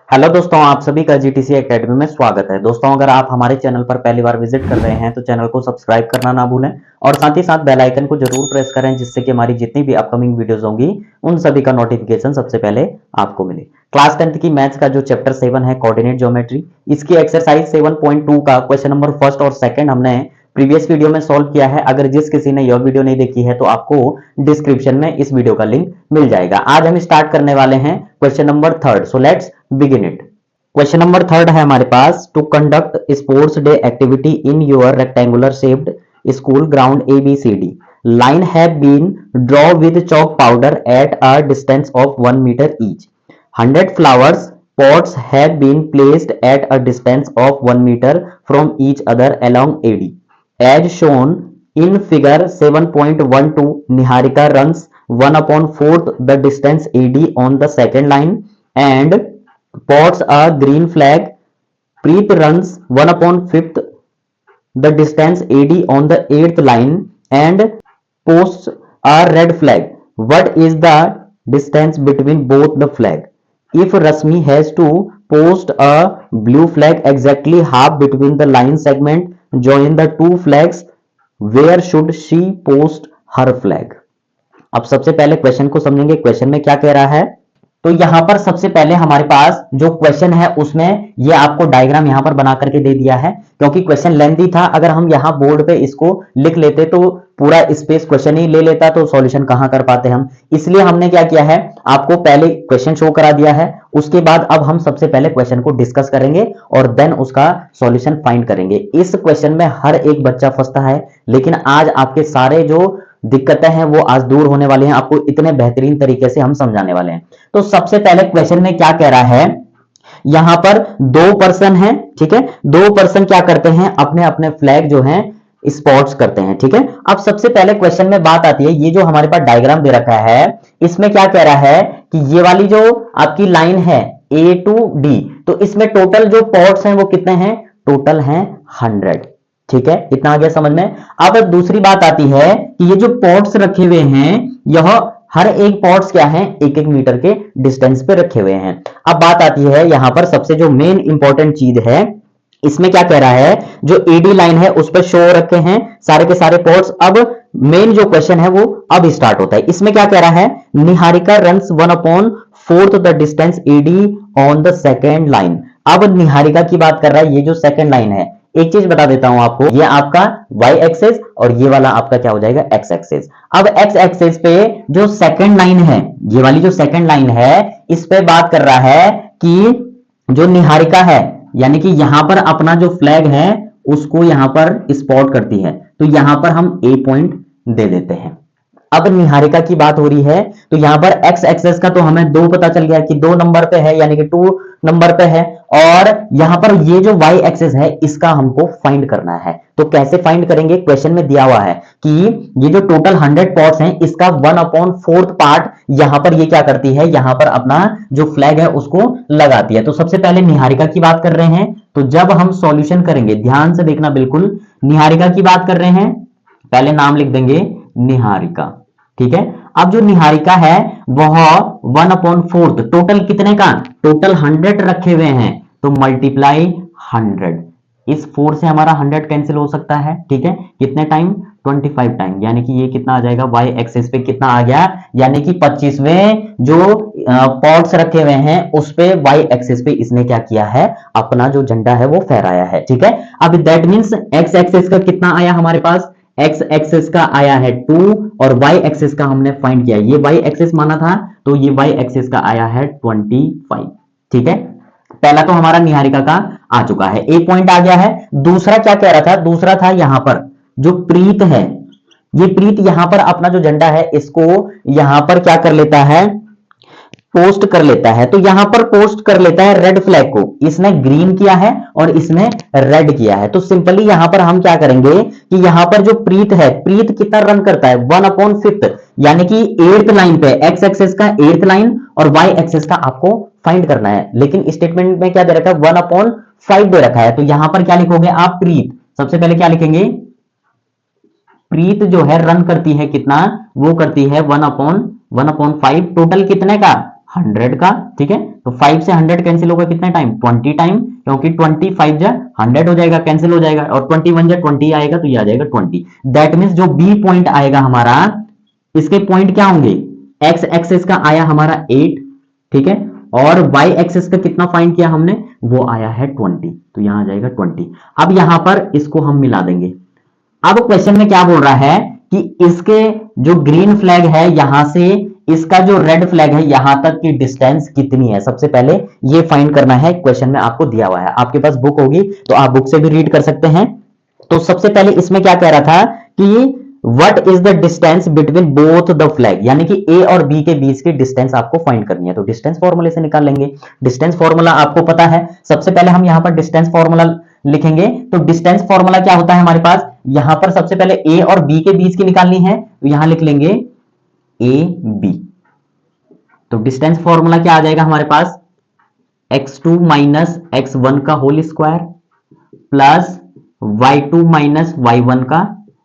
Hello दोस्तों, आप सभी का जीटीसी एकेडमी में स्वागत है। दोस्तों, अगर आप हमारे चैनल पर पहली बार विजिट कर रहे हैं तो चैनल को सब्सक्राइब करना ना भूलें और साथ ही साथ बेल आइकन को जरूर प्रेस करें, जिससे कि हमारी जितनी भी अपकमिंग वीडियोस होंगी उन सभी का नोटिफिकेशन सबसे पहले आपको मिले। क्लास 10th की मैथ्स का जो चैप्टर 7 है कोऑर्डिनेट ज्योमेट्री, इसकी एक्सरसाइज 7.2 का क्वेश्चन नंबर फर्स्ट और सेकंड हमने प्रीवियस वीडियो में सॉल्व किया है। अगर जिस किसी ने यह वीडियो नहीं देखी है तो आपको डिस्क्रिप्शन में इस वीडियो का लिंक मिल जाएगा। आज हम स्टार्ट करने वाले हैं question number third. So let's begin it. Question number third है हमारे पास, to conduct sports day activity in your rectangular shaped school ground ABCD line have been draw with chalk powder at a distance of 1 metre each. 100 flowers pots have been placed at a distance of 1 meter from each other along AD. As shown in figure 7.12, Niharika runs 1/4 the distance AD on the second line and pots a green flag. Preet runs 1/5 the distance AD on the 8th line and posts a red flag. What is the distance between both the flag? If Rasmi has to post a blue flag exactly half between the line segment join the two flags, where should she post her flag? अब सबसे पहले question को समझेंगे, question में क्या कह रहा है। तो यहां पर सबसे पहले हमारे पास जो क्वेश्चन है उसमें ये आपको डायग्राम यहां पर बना करके दे दिया है, क्योंकि क्वेश्चन लेंथी था। अगर हम यहां बोर्ड पे इसको लिख लेते तो पूरा स्पेस क्वेश्चन ही ले लेता, तो सॉल्यूशन कहां कर पाते हम। इसलिए हमने क्या किया है, आपको पहले क्वेश्चन शो करा दिया है, उसके बाद अब हम सबसे पहले क्वेश्चन को डिस्कस करेंगे और देन उसका सॉल्यूशन फाइंड करेंगे। इस क्वेश्चन में हर एक बच्चा फंसता है, लेकिन आज आपके सारे जो दिक्कतें हैं वो आज दूर होने वाली हैं। आपको इतने बेहतरीन तरीके से हम समझाने वाले हैं। तो सबसे पहले क्वेश्चन में क्या कह रहा है, यहां पर 2 पर्सन हैं, ठीक है। 2 पर्सन क्या करते हैं, अपने अपने फ्लैग जो हैं स्पॉट्स करते हैं, ठीक है। अब सबसे पहले क्वेश्चन में बात आती है, ये जो हमारे पास डायग्राम दे रखा है इसमें क्या कह रहा है कि ये वाली जो आपकी लाइन है A to D, तो इसमें टोटल जो पॉट्स हैं वो कितने हैं, टोटल हैं 100, ठीक है। इतना आ गया समझ में। अब दूसरी बात आती है कि ये जो पॉट्स रखे हुए हैं यह हर एक पॉट्स क्या है, 1-1 मीटर के डिस्टेंस पे रखे हुए हैं। अब बात आती है यहां पर सबसे जो मेन इंपॉर्टेंट चीज है, इसमें क्या कह रहा है, जो एडी लाइन है उस पर शो रखे हैं सारे के सारे पॉट्स। अब मेन जो क्वेश्चन है वो अब स्टार्ट होता है। इसमें क्या कह रहा है, Niharika runs 1/4 the distance AD on the second line. अब निहारिका की बात कर रहा है, ये जो सेकेंड लाइन है, एक चीज बता देता हूं आपको, ये आपका y एक्सेस और ये वाला आपका क्या हो जाएगा, x एक्सेस। अब x एक्सेस पे जो सेकंड लाइन है, ये वाली जो सेकंड लाइन है, इस पे बात कर रहा है कि जो निहारिका है, यानी कि यहां पर अपना जो फ्लैग है उसको यहां पर स्पॉट करती है, तो यहां पर हम A पॉइंट दे देते हैं। अब निहारिका की बात हो रही है तो यहां पर x एक्सेस का तो हमें 2 पता चल गया कि 2 नंबर पे है, यानी कि 2 नंबर पे है। और यहां पर ये जो y एक्सेस है इसका हमको फाइंड करना है। तो कैसे फाइंड करेंगे, क्वेश्चन में दिया हुआ है कि ये जो टोटल 100 पॉट्स हैं इसका 1/4 पार्ट यहां पर ये क्या करती है, यहां पर अपना जो फ्लैग है उसको लगाती है। तो सबसे पहले निहारिका की बात कर रहे हैं, तो जब हम सॉल्यूशन करेंगे ध्यान से देखना, बिल्कुल निहारिका की बात कर रहे हैं, पहले नाम लिख देंगे निहारिका, ठीक है। अब जो निहारिका है वह 1/4 टोटल कितने का, टोटल 100 रखे हुए हैं, तो मल्टीप्लाई 100। इस 4 से हमारा 100 कैंसिल हो सकता है, ठीक है। कितने टाइम, 25 टाइम, यानी कि ये कितना आ जाएगा, y एक्सिस पे कितना आ गया, यानी कि 25वें जो पॉट्स रखे हुए हैं उस पे y एक्सिस पे इसने क्या किया है, अपना जो झंडा है वो फहराया है, ठीक है। अब दैट मींस x एक्सिस का कितना आया हमारे पास, x एक्सिस का आया है 2 और y एक्सिस का हमने फाइंड किया, ये y एक्सिस माना था तो ये y एक्सिस का आया है 25, ठीक है। पहला तो हमारा निहारिका का आ चुका है, एक पॉइंट आ गया है। दूसरा क्या कह रहा था, दूसरा था यहां पर जो प्रीत है, ये प्रीत यहां पर अपना जो झंडा है इसको यहां पर क्या कर लेता है, पोस्ट कर लेता है। तो यहां पर पोस्ट कर लेता है रेड फ्लैग को, इसने ग्रीन किया है और इसने रेड किया है। तो सिंपली यहां पर हम क्या करेंगे कि यहां पर जो प्रीत है, प्रीत कितना रन करता है, 1/5, यानी कि 8th लाइन पे, x एक्सेस का 8th लाइन और y एक्सेस का आपको फाइंड करना है। लेकिन स्टेटमेंट में क्या दे रखा है, 1/5 दे रखा है। तो यहां पर क्या लिखोगे आप, प्रीत, सबसे पहले क्या लिखेंगे, प्रीत जो है रन करती है कितना, वो करती है 1/5, टोटल कितने का, 100 का, ठीक है। तो 5 से 100 कैंसिल होगा कितने टाइम, 20 टाइम, क्योंकि 25 जा 100 हो जाएगा, कैंसिल हो जाएगा, और 21 जा 20 आएगा, तो ये आ जाएगा 20। दैट मीन्स जो बी पॉइंट आएगा हमारा, इसके पॉइंट क्या होंगे, एक्स एक्सिस का आया हमारा 8, ठीक है, और वाई एक्सिस का कितना फाइंड किया हमने, वो आया है 20, तो यहां आ जाएगा 20। अब यहां पर इसको हम मिला देंगे। अब क्वेश्चन में क्या बोल रहा है कि इसके जो ग्रीन फ्लैग है यहां से इसका जो रेड फ्लैग है यहां तक की डिस्टेंस कितनी है, सबसे पहले ये फाइंड करना है। क्वेश्चन में आपको दिया हुआ है, आपके पास बुक होगी तो आप बुक से भी रीड कर सकते हैं। तो सबसे पहले इसमें क्या कह रहा था कि what is the distance between both the flag, यानी कि ए और बी के बीच की डिस्टेंस आपको फाइंड करनी है। तो डिस्टेंस फॉर्मूले से निकाल लेंगे। डिस्टेंस फॉर्मूला आपको पता है, सबसे पहले हम यहां पर डिस्टेंस फॉर्मूला लिखेंगे। तो डिस्टेंस फॉर्मूला क्या होता है हमारे पास, यहां पर सबसे पहले ए और बी के बीच की निकालनी है, तो यहां लिख लेंगे ए बी। तो डिस्टेंस फॉर्मूला क्या आ जाएगा हमारे पास, x2 माइनस x1 का whole square plus y2 minus y1 का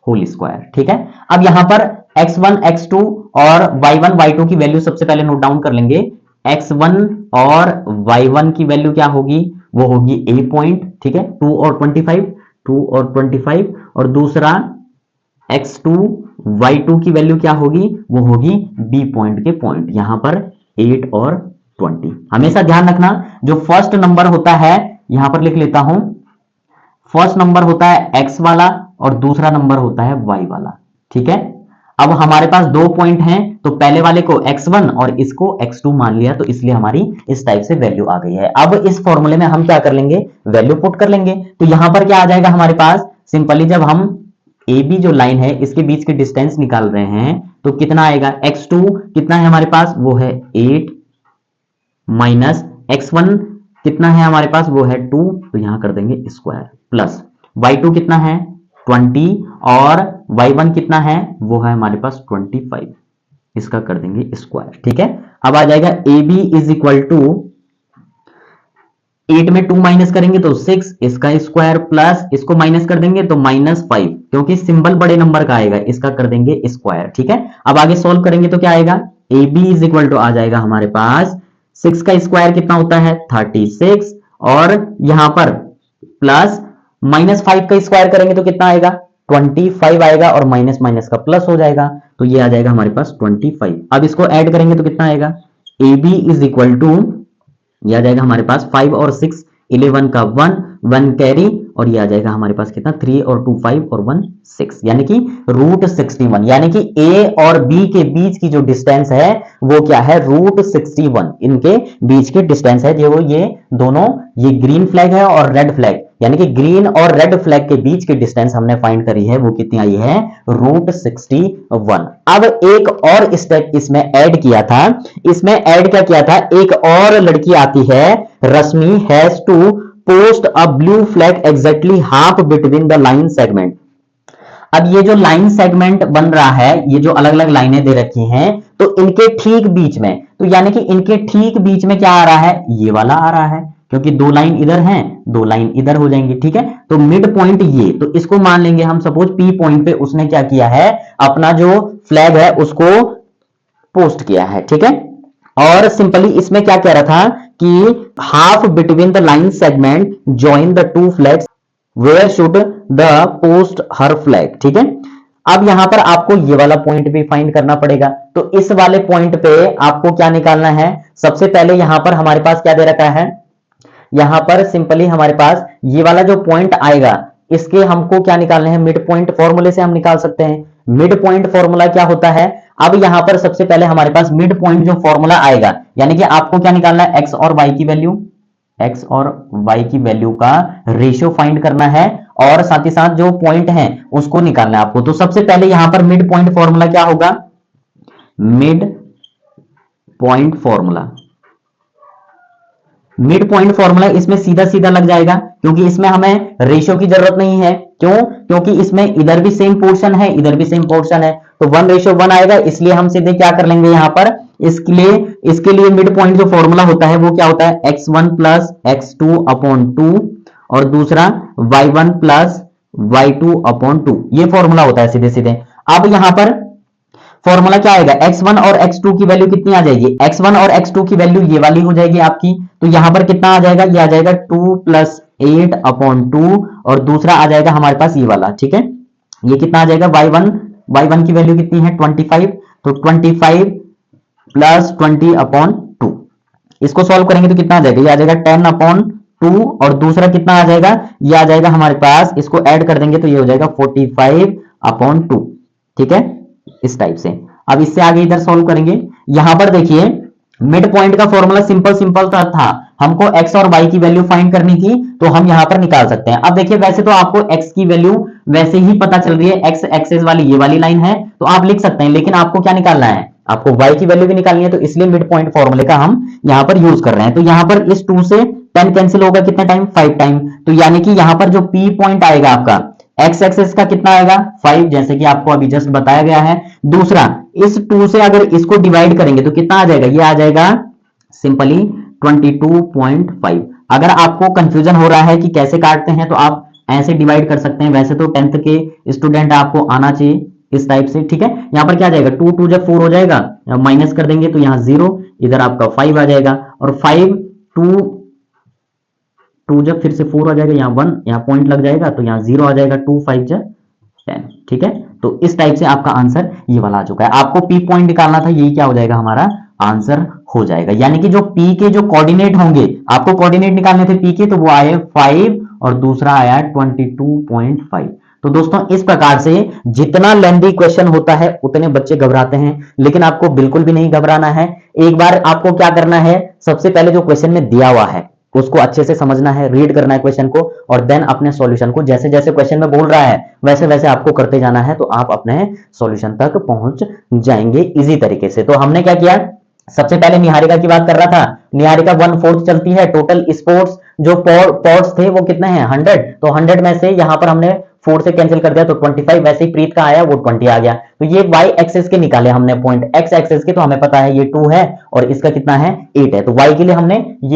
होल स्क्वायर, ठीक है। अब यहां पर x1 x2 और y1 y2 की वैल्यू सबसे पहले नोट डाउन कर लेंगे। x1 और y1 की वैल्यू क्या होगी, वो होगी a पॉइंट, ठीक है, 2 और 25, 2 और 25, और दूसरा x2 y2 की वैल्यू क्या होगी, वो होगी b पॉइंट के पॉइंट, यहां पर 8 और 20। हमेशा ध्यान रखना जो फर्स्ट नंबर होता है, यहां पर लिख लेता हूं, फर्स्ट नंबर होता है x वाला और दूसरा नंबर होता है y वाला, ठीक है। अब हमारे पास दो पॉइंट हैं, तो पहले वाले को x1 और इसको x2 मान लिया, तो इसलिए हमारी इस टाइप से वैल्यू आ गई है। अब इस फॉर्मूले में हम क्या कर लेंगे, वैल्यू पुट कर लेंगे। तो यहां पर क्या आ जाएगा हमारे पास, सिंपली जब हम ए बी जो लाइन है इसके बीच की डिस्टेंस निकाल रहे हैं, तो कितना आएगा, x2 कितना है हमारे पास, वो है 8 माइनस x1 कितना है हमारे पास, वो है 2, तो यहां कर देंगे स्क्वायर, प्लस y2 कितना है 20, और y1 कितना है, वो है हमारे पास 25, इसका कर देंगे स्क्वायर, ठीक है। अब आ जाएगा A B is equal to 8 में 2 माइनस करेंगे तो 6, इसका स्क्वायर, प्लस इसको माइनस कर देंगे तो -5, क्योंकि सिंबल बड़े नंबर का आएगा, इसका कर देंगे स्क्वायर, ठीक है। अब आगे सोल्व करेंगे तो क्या आएगा, A B is equal to आ जाएगा हमारे पास 6 का स्क्वायर कितना होता है 36, और यहां पर प्लस -5 का स्क्वायर करेंगे तो कितना आएगा 25 आएगा, और माइनस माइनस का प्लस हो जाएगा, तो ये आ जाएगा हमारे पास 25। अब इसको ऐड करेंगे तो कितना आएगा, A B is equal to, ये आ जाएगा हमारे पास 5 और 6 11 का 1 कैरी, और ये आ जाएगा हमारे पास कितना 3 और 2 5 और 1 6, यानी कि √61, यानी कि ए और बी के बीच की जो डिस्टेंस है वो क्या है, √61 इनके बीच की डिस्टेंस है। जो ये दोनों, ये ग्रीन फ्लैग है और रेड फ्लैग, यानी कि ग्रीन और रेड फ्लैग के बीच की डिस्टेंस हमने फाइंड करी है, वो कितनी आई है √61। अब एक और स्टेप इसमें ऐड किया था, इसमें ऐड क्या किया था, एक और लड़की आती है Rashmi, has to post a blue flag exactly half between the line segment. अब ये जो लाइन सेगमेंट बन रहा है, ये जो अलग अलग लाइनें दे रखी हैं, तो इनके ठीक बीच में, तो यानी कि इनके ठीक बीच में क्या आ रहा है, ये वाला आ रहा है, क्योंकि दो लाइन इधर हैं, दो लाइन इधर हो जाएंगी, ठीक है। तो मिड पॉइंट ये, तो इसको मान लेंगे हम, सपोज पी पॉइंट पे उसने क्या किया है, अपना जो फ्लैग है उसको पोस्ट किया है, ठीक है। और सिंपली इसमें क्या कह रहा था कि half between the line segment join the two flags where should the post her flag, ठीक है। अब यहां पर आपको ये वाला पॉइंट भी फाइंड करना पड़ेगा, तो इस वाले पॉइंट पे आपको क्या निकालना है, सबसे पहले यहां पर हमारे पास क्या दे रखा है, यहां पर सिंपली हमारे पास ये वाला जो पॉइंट आएगा, इसके हमको क्या निकालना है, मिड पॉइंट फॉर्मूले से हम निकाल सकते हैं। मिड पॉइंट फॉर्मूला क्या होता है, अब यहां पर सबसे पहले हमारे पास मिड पॉइंट जो फॉर्मूला आएगा, यानी कि आपको क्या निकालना है, एक्स और वाई की वैल्यू, एक्स और वाई की वैल्यू का रेशियो फाइंड करना है, और साथ ही साथ जो पॉइंट है उसको निकालना है आपको। तो सबसे पहले यहां पर मिड पॉइंट फॉर्मूला क्या होगा, mid point formula, mid point formula इसमें सीधा सीधा लग जाएगा, क्योंकि इसमें हमें रेशियो की जरूरत नहीं है। क्यों, क्योंकि इसमें इधर भी सेम पोर्शन है, इधर भी सेम पोर्शन है, तो 1:1 आएगा, इसलिए हम सीधे क्या कर लेंगे यहां पर, इसके लिए मिड पॉइंट जो फॉर्मूला होता है वो क्या होता है, x1 प्लस x2/2, और दूसरा y1 प्लस y2/2, ये फॉर्मूला होता है सीधे सीधे। अब यहां पर फॉर्मूला क्या आएगा, x1 और x2 की वैल्यू कितनी आ जाएगी, x1 और x2 की वैल्यू ये वाली हो जाएगी आपकी, तो यहां पर कितना आ जाएगा, ये आ जाएगा 2 + 8/2 और दूसरा आ जाएगा हमारे पास ये वाला, ठीक है, ये कितना आ जाएगा y1 की वैल्यू कितनी है 25, तो 25 + 20/2, इसको सॉल्व करेंगे तो कितना आ जाएगा, ये आ जाएगा 10/2 और दूसरा कितना आ जाएगा, ये आ जाएगा हमारे पास, इसको ऐड कर देंगे तो ये हो जाएगा 45/2, ठीक है, इस टाइप से। अब इससे आगे इधर सॉल्व करेंगे, यहां पर देखिए मिड पॉइंट का फॉर्मूला सिंपल था, हमको x और y की वैल्यू फाइंड करनी थी, तो हम यहां पर निकाल सकते हैं। अब देखिए वैसे तो आपको x की वैल्यू वैसे ही पता चल रही है, x एक्सेस वाली ये वाली लाइन है तो आप लिख सकते हैं, लेकिन आपको क्या निकालना है, आपको y की वैल्यू भी निकालनी है, तो इसलिए मिड पॉइंट फॉर्मूले का हम यहां पर यूज कर रहे हैं। तो यहां पर इस 2 से 10 कैंसिल होगा कितना टाइम, 5 टाइम, तो यानी कि यहां पर जो p पॉइंट आएगा आपका x एक्सेस का कितना आएगा 5, जैसे कि आपको अभी जस्ट बताया गया है। दूसरा इस 2 से अगर इसको डिवाइड करेंगे तो कितना आ जाएगा, ये आ जाएगा सिंपली 22.5। अगर आपको कंफ्यूजन हो रहा है कि कैसे काटते हैं तो आप ऐसे डिवाइड कर सकते हैं, वैसे तो 10th के स्टूडेंट आपको आना चाहिए इस टाइप से, ठीक है। यहां पर क्या आ जाएगा 2 जब 4 हो जाएगा, माइनस कर देंगे तो यहाँ 0, इधर आपका 5 आ जाएगा, और 5 2 जब फिर से 4 आ जाएगा, यहाँ 1, यहाँ पॉइंट लग जाएगा तो यहाँ 0 आ जाएगा, 2 5 जब 10, ठीक है। तो इस टाइप से आपका आंसर ये वाला आ चुका है। आपको पी पॉइंट निकालना था, यही क्या हो जाएगा हमारा आंसर हो जाएगा, यानी कि जो पी के जो कोऑर्डिनेट होंगे, आपको कोऑर्डिनेट निकालने थे पी के, तो वो आए 5 और दूसरा आया 22.5। तो दोस्तों इस प्रकार से जितना लेंथी क्वेश्चन होता है उतने बच्चे घबराते हैं, लेकिन आपको बिल्कुल भी नहीं घबराना है। एक बार आपको क्या करना है, सबसे पहले जो क्वेश्चन में दिया हुआ है उसको अच्छे से समझना है, रीड करना है क्वेश्चन को, और देन अपने सॉल्यूशन को जैसे जैसे क्वेश्चन में बोल रहा है वैसे वैसे आपको करते जाना है, तो आप अपने सॉल्यूशन तक पहुंच जाएंगे इजी तरीके से। तो हमने क्या किया, सबसे पहले निहारिका की बात कर रहा था, निहारिका 1/4 चलती है, टोटल स्पोर्ट्स जो पॉट्स थे वो कितने हैं 100, तो 100 में से यहां पर हमने 4 से कैंसिल कर दिया तो 25, वैसे ही प्रीत का आया वो 20 आ गया। तो ये y एक्सेस के निकाले हमने पॉइंट, x एक्सेस के तो हमें पता है ये 2 है और इसका कितना है 8 है, तो y के लिए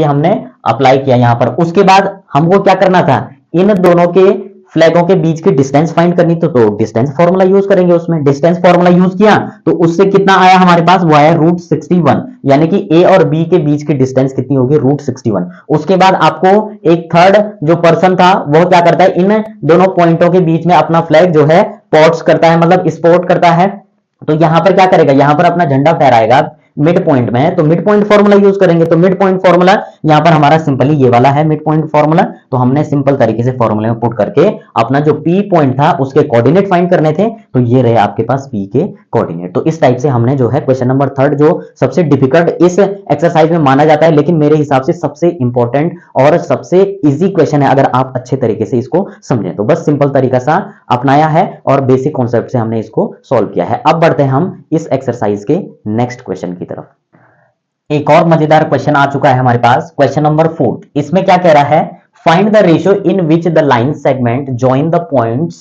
हमने अप्लाई किया यहां पर। उसके बाद हमको क्या करना था, इन दोनों के फ्लैगों के बीच की डिस्टेंस फाइंड करनी, तो डिस्टेंस फॉर्मूला यूज करेंगे, उसमें डिस्टेंस फॉर्मूला यूज किया तो उससे कितना आया हमारे पास, वो आया √61, यानी कि a और b के बीच की डिस्टेंस कितनी होगी √61। उसके बाद आपको एक थर्ड जो पर्सन था वो क्या करता है, इन दोनों पॉइंटों के बीच में अपना फ्लैग जो है पोर्ट्स करता है, मतलब स्पोर्ट करता है, तो यहां पर क्या करेगा, यहां पर अपना झंडा फहराएगा मिड पॉइंट में है, तो मिड पॉइंट फॉर्मूला यूज करेंगे। तो मिड पॉइंट फॉर्मूला यहां पर हमारा सिंपली ये वाला है मिड पॉइंट फॉर्मूला, तो हमने सिंपल तरीके से फॉर्मूले में पुट करके अपना जो पी पॉइंट था उसके कोऑर्डिनेट फाइंड करने थे, तो ये रहे आपके पास पी के कोऑर्डिनेट। तो इस टाइप से हमने जो है क्वेश्चन नंबर 3 जो सबसे डिफिकल्ट इस एक्सरसाइज में माना जाता है, लेकिन मेरे हिसाब से सबसे इंपॉर्टेंट और सबसे इजी क्वेश्चन है अगर आप अच्छे तरीके से इसको समझें। तो बस सिंपल तरीका सा अपनाया है और बेसिक कॉन्सेप्ट से हमने इसको सॉल्व किया है। अब बढ़ते हैं हम इस एक्सरसाइज के नेक्स्ट क्वेश्चन की तरफ। एक और मजेदार क्वेश्चन आ चुका है हमारे पास, क्वेश्चन नंबर 4। इसमें क्या कह रहा है, find the ratio in which the line segment join the points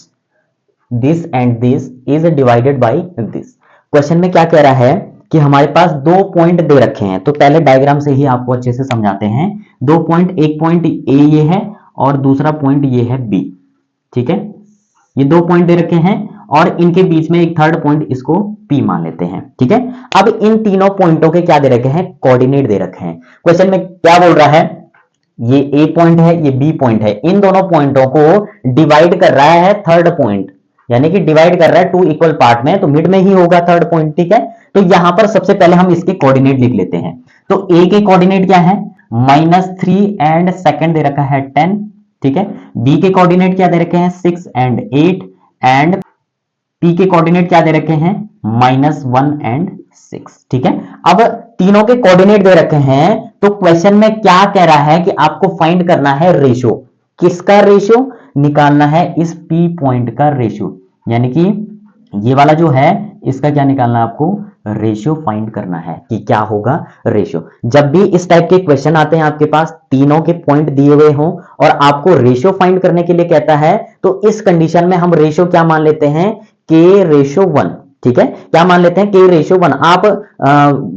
this and this is divided by this. Question में क्या कह रहा है कि हमारे पास 2 पॉइंट दे रखे हैं, तो पहले डायग्राम से ही आपको अच्छे से समझाते हैं। 2 पॉइंट, एक पॉइंट ए ये है और दूसरा पॉइंट ये है बी, ठीक है, ये 2 पॉइंट दे रखे हैं और इनके बीच में एक थर्ड पॉइंट, इसको P मान लेते हैं, ठीक है। अब इन तीनों पॉइंटों के क्या दे रखे हैं, कोऑर्डिनेट दे रखे हैं। क्वेश्चन में क्या बोल रहा है, ये A पॉइंट है, ये B पॉइंट है, इन दोनों पॉइंटों को डिवाइड कर रहा है थर्ड पॉइंट, यानी कि डिवाइड कर रहा है 2 इक्वल पार्ट में, तो मिड में ही होगा थर्ड पॉइंट, ठीक है। तो यहां पर सबसे पहले हम इसके कोऑर्डिनेट लिख लेते हैं। तो A के कोऑर्डिनेट क्या है, -3 एंड सेकंड दे रखा है 10, ठीक है। B के कोऑर्डिनेट क्या दे रखे हैं 6 एंड 8, एंड P के कोऑर्डिनेट क्या दे रखे हैं -1 एंड 6, ठीक है। अब तीनों के कोऑर्डिनेट दे रखे हैं, तो क्वेश्चन में क्या कह रहा है कि आपको फाइंड करना है रेशियो, किसका रेशियो निकालना है, इस P पॉइंट का रेशियो, यानी कि ये वाला जो है इसका क्या निकालना है आपको, रेशियो फाइंड करना है कि क्या होगा रेशियो। जब भी इस टाइप के क्वेश्चन आते हैं आपके पास, तीनों के पॉइंट दिए हुए हों और आपको रेशियो फाइंड करने के लिए कहता है, तो इस कंडीशन में हम रेशियो क्या मान लेते हैं, K/1, ठीक है, क्या मान लेते हैं K/1। आप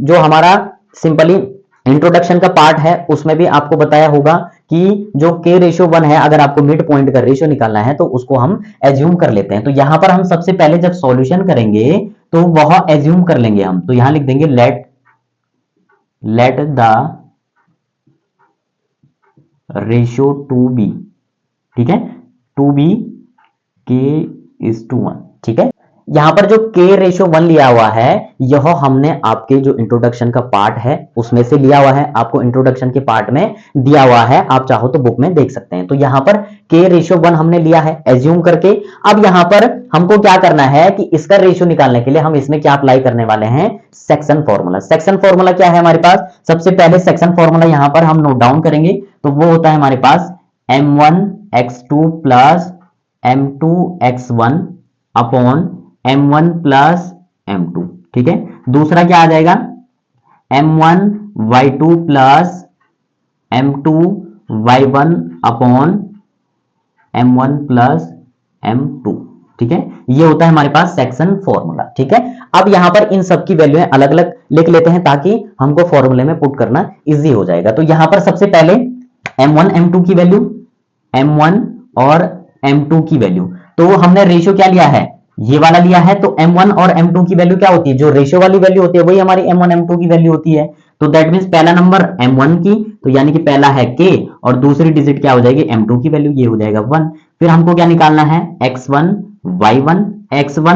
जो हमारा सिंपली इंट्रोडक्शन का पार्ट है उसमें भी आपको बताया होगा कि जो K/1 है, अगर आपको मिड पॉइंट का रेशियो निकालना है तो उसको हम एज्यूम कर लेते हैं। तो यहां पर हम सबसे पहले जब सॉल्यूशन करेंगे तो वह एज्यूम कर लेंगे हम, तो यहां लिख देंगे let the ratio to be, ठीक है, टू बी k:1, ठीक है। यहां पर जो k रेशियो 1 लिया हुआ है, यह हमने आपके जो इंट्रोडक्शन का पार्ट है उसमें से लिया हुआ है, आपको इंट्रोडक्शन के पार्ट में दिया हुआ है, आप चाहो तो बुक में देख सकते हैं। तो यहां पर k रेशियो 1 हमने लिया है एज्यूम करके। अब यहां पर हमको क्या करना है कि इसका रेशियो निकालने के लिए हम इसमें क्या अप्लाई करने वाले हैं, सेक्शन फॉर्मूला। सेक्शन फॉर्मूला क्या है हमारे पास, सबसे पहले सेक्शन फॉर्मूला यहां पर हम नोट डाउन करेंगे, तो वो होता है हमारे पास m1x2 plus m2x1 upon m1 plus m2, ठीक है। दूसरा क्या आ जाएगा, m1y2 plus m2y1 upon m1 plus m2, ठीक है। ये होता है हमारे पास सेक्शन फॉर्मूला, ठीक है। अब यहां पर इन सब की वैल्यू अलग अलग लिख लेते हैं ताकि हमको फॉर्मूले में पुट करना इजी हो जाएगा। तो यहां पर सबसे पहले m1 m2 की वैल्यू, m1 और m2 की वैल्यू, तो हमने रेशियो क्या लिया है, ये वाला लिया है। तो m1 और m2 की वैल्यू क्या होती है, जो रेशियो वाली वैल्यू होती है वही हमारी m1 m2 की वैल्यू होती है। तो दैट मींस पहला नंबर m1 की, तो यानी कि पहला है k, और दूसरी डिजिट क्या हो जाएगी m2 की वैल्यू, ये हो जाएगा 1। फिर हमको क्या निकालना है, x1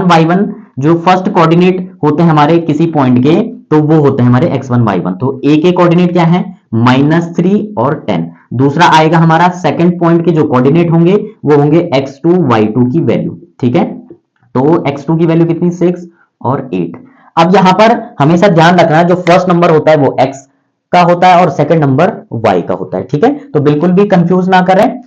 y1 जो फर्स्ट कोऑर्डिनेट होते हैं हमारे किसी पॉइंट के, तो वो होते हैं हमारे x1 y1। तो a के कोऑर्डिनेट क्या है, -3 और 10। दूसरा आएगा हमारा सेकंड पॉइंट के जो कोऑर्डिनेट होंगे वो होंगे x2 y2 की वैल्यू, ठीक है। तो x2 की वैल्यू कितनी, 6 और 8। अब यहां पर हमेशा ध्यान रखना, जो फर्स्ट नंबर होता है वो x का होता है और सेकंड नंबर y का होता है, ठीक है। तो बिल्कुल भी कंफ्यूज ना करें,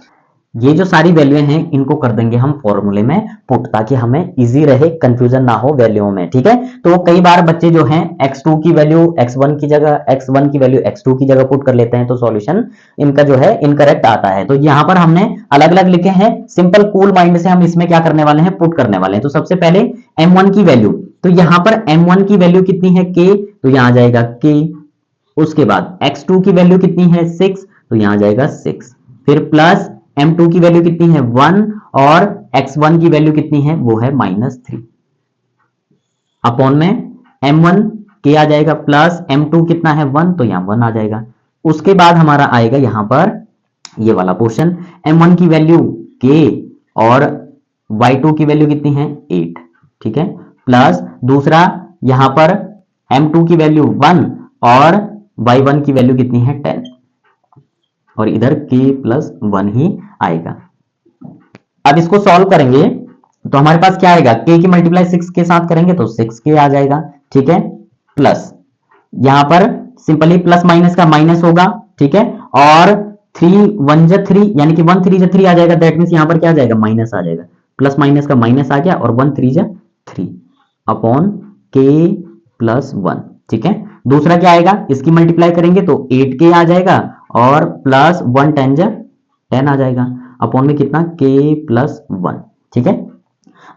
ये जो सारी वैल्यू हैं इनको कर देंगे हम फॉर्मूले में पुट, ताकि हमें इजी रहे, कंफ्यूजन ना हो वैल्यू में, ठीक है। तो कई बार बच्चे जो हैं x2 की वैल्यू x1 की जगह, x1 की वैल्यू x2 की जगह पुट कर लेते हैं, तो सॉल्यूशन इनका जो है इनकरेक्ट आता है। तो यहाँ पर हमने अलग अलग लिखे हैं, सिंपल कूल माइंड से हम इसमें क्या करने वाले हैं, पुट करने वाले हैं। तो सबसे पहले m1 की वैल्यू, तो यहाँ पर m1 की वैल्यू कितनी है, k, तो यहाँ आ जाएगा k। उसके बाद x2 की वैल्यू कितनी है, 6, तो यहाँ आ जाएगा 6। फिर प्लस m2 की वैल्यू कितनी है, 1, और x1 की वैल्यू कितनी है, वो है -3, अपॉन में m1 k आ जाएगा, प्लस m2 कितना है, 1, तो यहाँ 1 आ जाएगा। उसके बाद हमारा आएगा यहां पर ये वाला पोर्शन, m1 की वैल्यू k और y2 की वैल्यू कितनी है, 8, ठीक है। प्लस दूसरा यहां पर m2 की वैल्यू 1 और y1 की वैल्यू कितनी है, 10, और इधर k प्लस 1 ही आएगा। अब इसको सॉल्व करेंगे तो हमारे पास क्या आएगा, k की मल्टीप्लाई 6 के साथ करेंगे तो 6k आ जाएगा, ठीक है। प्लस यहां पर सिंपली प्लस माइनस का माइनस होगा, ठीक है। और 3 1 जा 3, यानी कि 1 3 जा 3 आ जाएगा, दैट मींस यहां पर क्या आ जाएगा, माइनस आ जाएगा। प्लस माइनस का माइनस आ गया, और 1 3 जा 3 अपॉन k प्लस 1, ठीक है। दूसरा क्या आएगा, इसकी मल्टीप्लाई करेंगे तो 8k आ जाएगा, और प्लस 1 10 जा 10 आ जाएगा, अपॉन में कितना, k प्लस 1, ठीक है।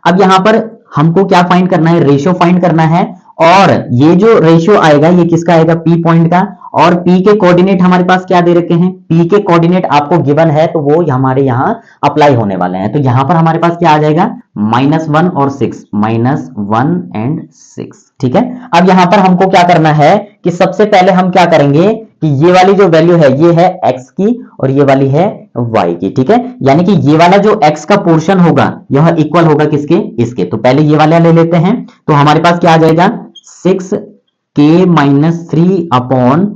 अब यहां पर हमको क्या फाइंड करना है, रेशियो फाइंड करना है। और ये जो रेशियो आएगा ये किसका आएगा, P पॉइंट का। और P के कोऑर्डिनेट हमारे पास क्या दे रखे हैं, P के कोऑर्डिनेट आपको गिवन है, तो वो हमारे यहाँ अप्लाई होने वाले हैं। तो यहां पर हमारे पास क्या आ जाएगा, -1 और 6, -1 एंड 6, ठीक है। अब यहां पर हमको क्या करना है कि सबसे पहले हम क्या करेंगे कि ये वाली जो वैल्यू है ये है x की और ये वाली है y की, ठीक है। यानी कि ये वाला जो x का पोर्शन होगा यह इक्वल होगा किसके, इसके। तो पहले ये वाला ले लेते हैं, तो हमारे पास क्या आ जाएगा, 6k-3 अपॉन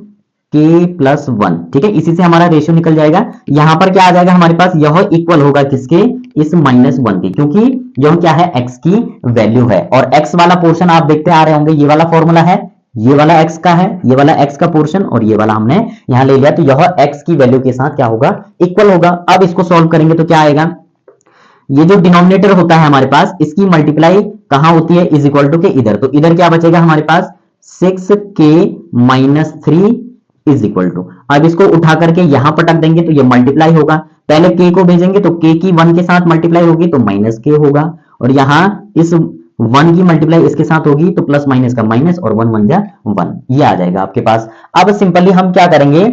k प्लस 1, ठीक है। इसी से हमारा रेशियो निकल जाएगा। यहां पर क्या आ जाएगा हमारे पास, यह इक्वल होगा किसके, इस -1 के, क्योंकि यह क्या है, x की वैल्यू है। और x वाला पोर्शन आप देखते आ रहे होंगे, ये वाला फॉर्मूला है, ये वाला x का है, ये वाला x का पोर्शन, और ये वाला हमने यहां ले लिया, तो यह x की वैल्यू के साथ क्या होगा, इक्वल होगा। अब इसको सॉल्व करेंगे तो क्या आएगा, ये जो डिनोमिनेटर होता है हमारे पास, इसकी मल्टीप्लाई कहां होती है, इज इक्वल टू के इधर। तो इधर क्या बचेगा हमारे पास, 6k-3 इज इक्वल टू, अब इसको उठा करके यहां पटक देंगे तो ये मल्टीप्लाई होगा। पहले k को भेजेंगे तो k की 1 के साथ मल्टीप्लाई होगी तो -k होगा, और यहां इस 1 की मल्टीप्लाई इसके साथ होगी तो प्लस माइनस का माइनस, और 1 1 जा 1, ये आ जाएगा आपके पास। अब सिंपली हम क्या करेंगे,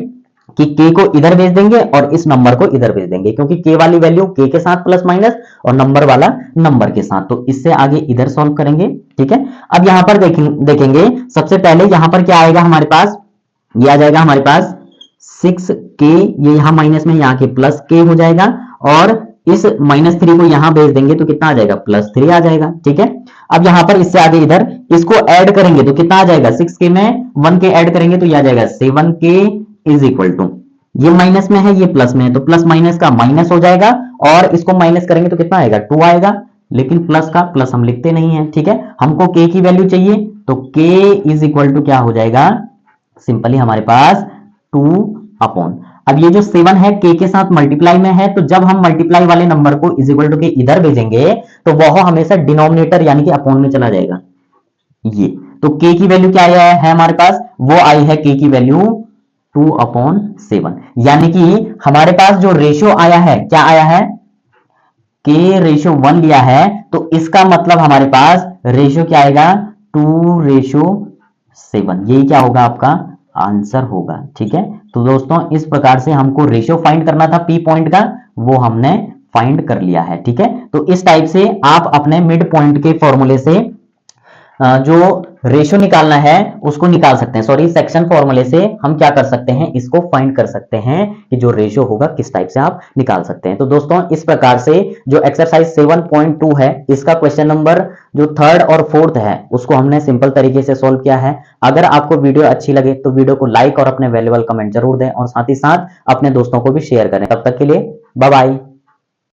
कि k को इधर भेज देंगे और इस नंबर को इधर भेज देंगे, क्योंकि k वाली वैल्यू k के साथ प्लस माइनस और नंबर वाला नंबर के साथ। तो इससे आगे इधर सॉल्व करेंगे, ठीक है। अब यहां पर देखेंगे सबसे पहले यहां पर क्या आएगा हमारे पास, ये आ जाएगा हमारे पास 6k, ये यहां माइनस में यहाँ के प्लस k हो जाएगा, और इस -3 को यहां भेज देंगे तो कितना आ जाएगा, +3 आ जाएगा, ठीक है। अब यहां पर इससे आगे इधर इसको ऐड करेंगे तो कितना आ जाएगा, 6k में 1k ऐड करेंगे तो यह आ जाएगा 7k इज इक्वल टू, ये माइनस में है ये प्लस में है तो प्लस माइनस का माइनस हो जाएगा, और इसको माइनस करेंगे तो कितना आएगा, 2 आएगा, लेकिन प्लस का प्लस हम लिखते नहीं है, ठीक है। हमको k की वैल्यू चाहिए तो k इज इक्वल टू क्या हो जाएगा, सिंपली हमारे पास 2 अपॉन, अब ये जो 7 है k के साथ मल्टीप्लाई में है, तो जब हम मल्टीप्लाई वाले नंबर को इज इक्वल टू के इधर भेजेंगे तो वह हमेशा डिनोमिनेटर यानी कि अपॉन में चला जाएगा। ये तो k की वैल्यू क्या आया है हमारे पास, वो आई है k की वैल्यू 2/7, यानी कि हमारे पास जो रेशियो आया है, क्या आया है, k/1 लिया है, तो इसका मतलब हमारे पास रेशियो क्या आएगा, 2/7, यही क्या होगा आपका आंसर होगा, ठीक है। तो दोस्तों इस प्रकार से हमको रेशियो फाइंड करना था पी पॉइंट का, वो हमने फाइंड कर लिया है, ठीक है। तो इस टाइप से आप अपने मिड पॉइंट के फॉर्मूले से जो रेशियो निकालना है उसको निकाल सकते हैं, सॉरी सेक्शन फॉर्मूले से हम क्या कर सकते हैं, इसको फाइंड कर सकते हैं कि जो रेशियो होगा किस टाइप से आप निकाल सकते हैं। तो दोस्तों इस प्रकार से जो एक्सरसाइज 7.2 है, इसका क्वेश्चन नंबर जो 3rd और 4th है उसको हमने सिंपल तरीके से सॉल्व किया है। अगर आपको वीडियो अच्छी लगे तो वीडियो को लाइक और अपने वैल्यूएबल कमेंट जरूर दें, और साथ ही साथ अपने दोस्तों को भी शेयर करें। तब तक के लिए बाय बाय।